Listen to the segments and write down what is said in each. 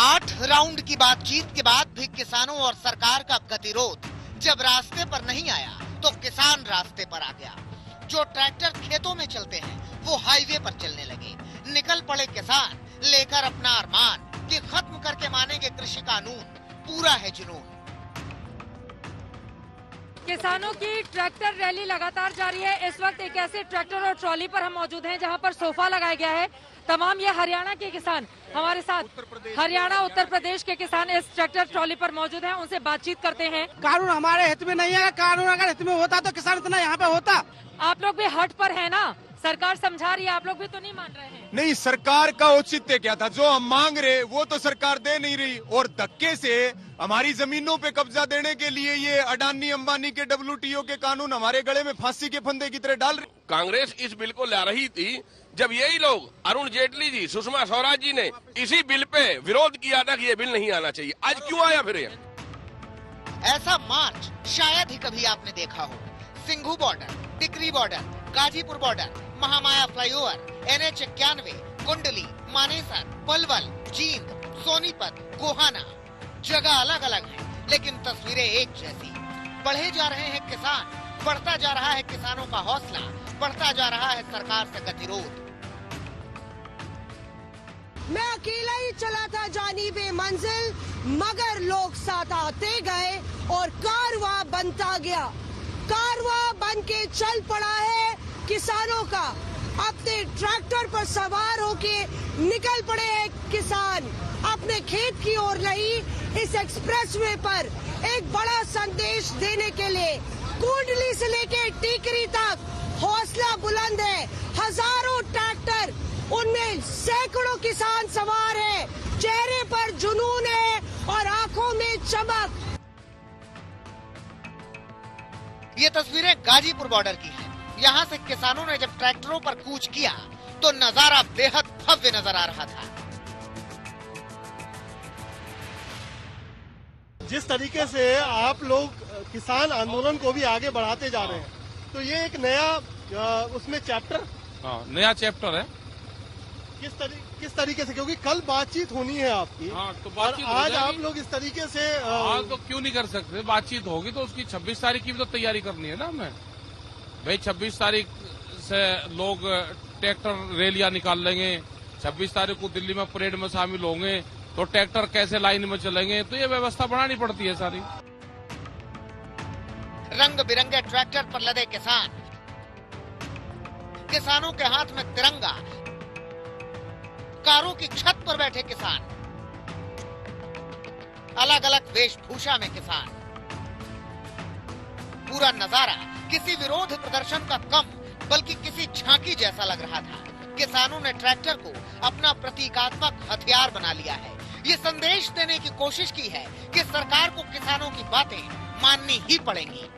8 round की बातचीत के बाद भी किसानों और सरकार का गतिरोध जब रास्ते पर नहीं आया तो किसान रास्ते पर आ गया। जो ट्रैक्टर खेतों में चलते हैं वो हाईवे पर चलने लगे। निकल पड़े किसान लेकर अपना अरमान कि खत्म करके मानेंगे कृषि कानून, पूरा है जुनून। किसानों की ट्रैक्टर रैली लगातार जारी है। इस वक्त एक ऐसे ट्रैक्टर और ट्रॉली पर हम मौजूद हैं जहां पर सोफा लगाया गया है। तमाम ये हरियाणा के किसान हमारे साथ, हरियाणा उत्तर प्रदेश के किसान इस ट्रैक्टर ट्रॉली पर मौजूद हैं। उनसे बातचीत करते हैं। कानून हमारे हित में नहीं है। कानून अगर हित में होता तो किसान इतना यहाँ पे होता। आप लोग भी हट पर है ना, सरकार समझा रही है, आप लोग भी तो नहीं मान रहे हैं? नहीं, सरकार का औचित्य क्या था? जो हम मांग रहे वो तो सरकार दे नहीं रही, और धक्के से हमारी जमीनों पे कब्जा देने के लिए ये अडानी अंबानी के WTO के कानून हमारे गले में फांसी के फंदे की तरह डाल रही। कांग्रेस इस बिल को ला रही थी जब यही लोग, अरुण जेटली जी, सुषमा स्वराज जी ने इसी बिल पे विरोध किया था कि ये बिल नहीं आना चाहिए। आज क्यों आया फिर? ऐसा मार्च शायद ही कभी आपने देखा हो। Singhu border, Tikri border, Ghazipur border, Mahamaya flyover, NH91, Kundli, Manesar, Palwal, Jind, Sonipat, Gohana, जगह अलग अलग है लेकिन तस्वीरें एक जैसी। बढ़े जा रहे हैं किसान, बढ़ता जा रहा है किसानों का हौसला, बढ़ता जा रहा है सरकार से गतिरोध। मैं अकेला ही चला था जानिबे मंजिल, मगर लोग साथ आते गए और कारवां बनता गया। कारवां बन के चल पड़ा है किसानों का। अपने ट्रैक्टर पर सवार होके निकल पड़े हैं किसान अपने खेत की ओर। नहीं, इस एक्सप्रेसवे पर एक बड़ा संदेश देने के लिए कुंडली से लेके टीकरी तक हौसला बुलंद है। हजारों ट्रैक्टर, उनमें सैकड़ों किसान सवार हैं। चेहरे पर जुनून है और आंखों में चमक। ये तस्वीरें गाजीपुर बॉर्डर की हैं। यहाँ से किसानों ने जब ट्रैक्टरों पर कूच किया तो नजारा बेहद भव्य नजर आ रहा था। जिस तरीके से आप लोग किसान आंदोलन को भी आगे बढ़ाते जा रहे हैं, तो ये एक नया उसमें चैप्टर, नया चैप्टर है। किस तरीके से, क्योंकि कल बातचीत होनी है आपकी, तो बातचीत और आज आप लोग इस तरीके से आज तो क्यों नहीं कर सकते? बातचीत होगी तो उसकी 26 तारीख की भी तो तैयारी करनी है ना हमें। भाई 26 तारीख से लोग ट्रैक्टर रैलियां निकाल लेंगे, 26 तारीख को दिल्ली में परेड में शामिल होंगे, तो ट्रैक्टर कैसे लाइन में चलेंगे? तो ये व्यवस्था बनानी पड़ती है सारी। रंग बिरंगे ट्रैक्टर पर लदे किसान, किसानों के हाथ में तिरंगा, कारों की छत पर बैठे किसान, अलग अलग वेशभूषा में किसान। पूरा नजारा किसी विरोध प्रदर्शन का कम बल्कि किसी झांकी जैसा लग रहा था। किसानों ने ट्रैक्टर को अपना प्रतीकात्मक हथियार बना लिया है। ये संदेश देने की कोशिश की है कि सरकार को किसानों की बातें माननी ही पड़ेंगी।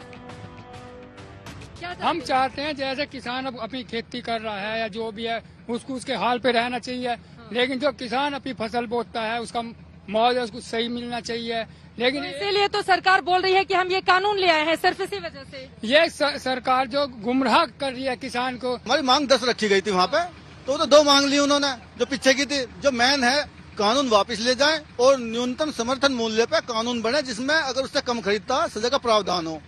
हम चाहते हैं जैसे किसान अब अपनी खेती कर रहा है या जो भी है उसको उसके हाल पे रहना चाहिए, लेकिन जो किसान अपनी फसल बोता है उसका मुआवजा उसको सही मिलना चाहिए। लेकिन इसीलिए तो सरकार बोल रही है कि हम ये कानून ले आए हैं, सिर्फ इसी वजह से। ये सरकार जो गुमराह कर रही है किसान को। हमारी मांग 10 रखी गई थी वहाँ पे, तो 2 मांग ली उन्होंने जो पीछे की थी। जो मेन है, कानून वापस ले जाएं और न्यूनतम समर्थन मूल्य पे कानून बने जिसमें अगर उससे कम खरीदता सजा का प्रावधान हो।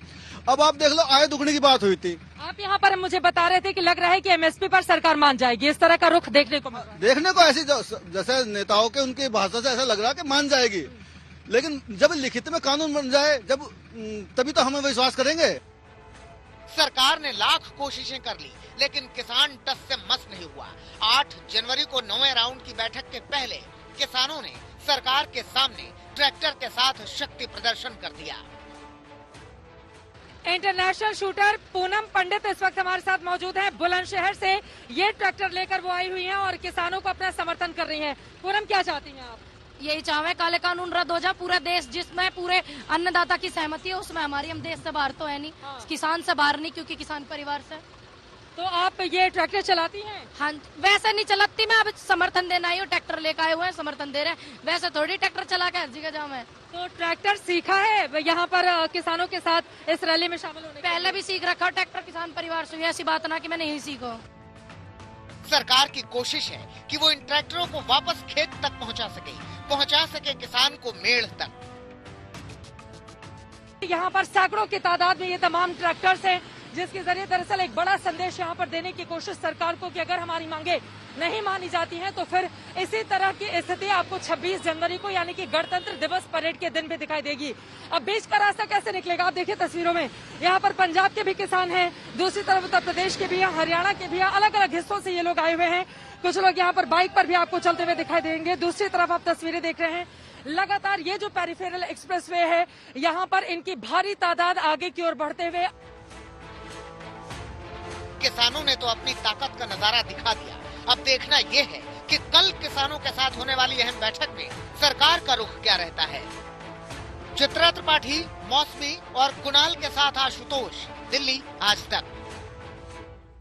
अब आप देख लो, आय दुगनी की बात हुई थी। आप यहाँ पर मुझे बता रहे थे कि लग रहा है कि MSP पर सरकार मान जाएगी, इस तरह का रुख देखने को ऐसी जैसे नेताओं के उनकी भाषा से ऐसा लग रहा है कि मान जाएगी, लेकिन जब लिखित में कानून बन जाए जब तभी तो हमें विश्वास करेंगे। सरकार ने लाख कोशिशें कर ली लेकिन किसान टस से मस नहीं हुआ। 8 जनवरी को 9वें राउंड की बैठक के पहले किसानों ने सरकार के सामने ट्रैक्टर के साथ शक्ति प्रदर्शन कर दिया। इंटरनेशनल शूटर पूनम पंडित इस वक्त हमारे साथ मौजूद हैं बुलंदशहर से। ये ट्रैक्टर लेकर वो आई हुई हैं और किसानों को अपना समर्थन कर रही हैं। पूनम, क्या चाहती हैं आप? यही चाहे काले कानून रद्द हो जाए। पूरा देश जिसमें पूरे अन्नदाता की सहमति है उसमें हमारी, हम देश से बाहर तो है नहीं, किसान से बाहर नहीं, क्योंकि किसान परिवार से। तो आप ये ट्रैक्टर चलाती हैं? हाँ, वैसे नहीं चलाती मैं, अब समर्थन देना ही हो, ट्रैक्टर लेकर आए हुए हैं, समर्थन दे रहे हैं। वैसे थोड़ी ट्रैक्टर चला के हर जगह जाऊँ मैं। तो ट्रैक्टर सीखा है यहाँ पर किसानों के साथ इस रैली में शामिल होने? पहले भी सीख रखा ट्रैक्टर किसान परिवार से, ऐसी बात ना कि मैं नहीं सीखो। सरकार की कोशिश है कि वो इन ट्रैक्टरों को वापस खेत तक पहुंचा सके। पहुंचा सके किसान को मेड़ तक। यहाँ पर सैकड़ों की तादाद में ये तमाम ट्रैक्टर्स हैं, जिसके जरिए दरअसल एक बड़ा संदेश यहाँ पर देने की कोशिश सरकार को कि अगर हमारी मांगे नहीं मानी जाती हैं तो फिर इसी तरह की स्थिति आपको 26 जनवरी को यानी कि गणतंत्र दिवस परेड के दिन भी दिखाई देगी। अब बीच का रास्ता कैसे निकलेगा? आप देखिए तस्वीरों में, यहाँ पर पंजाब के भी किसान हैं, दूसरी तरफ उत्तर प्रदेश के भी हैं, हरियाणा के भी हैं, अलग अलग हिस्सों से ये लोग आए हुए हैं। कुछ लोग यहाँ पर बाइक पर भी आपको चलते हुए दिखाई देंगे। दूसरी तरफ आप तस्वीरें देख रहे हैं, लगातार ये जो पेरिफेरल एक्सप्रेसवे है, यहाँ पर इनकी भारी तादाद आगे की ओर बढ़ते हुए। किसानों ने तो अपनी ताकत का नजारा दिखा दिया। अब देखना ये है कि कल किसानों के साथ होने वाली अहम बैठक में सरकार का रुख क्या रहता है। चित्रा त्रिपाठी, मौसमी और कुणाल के साथ आशुतोष, दिल्ली आज तक।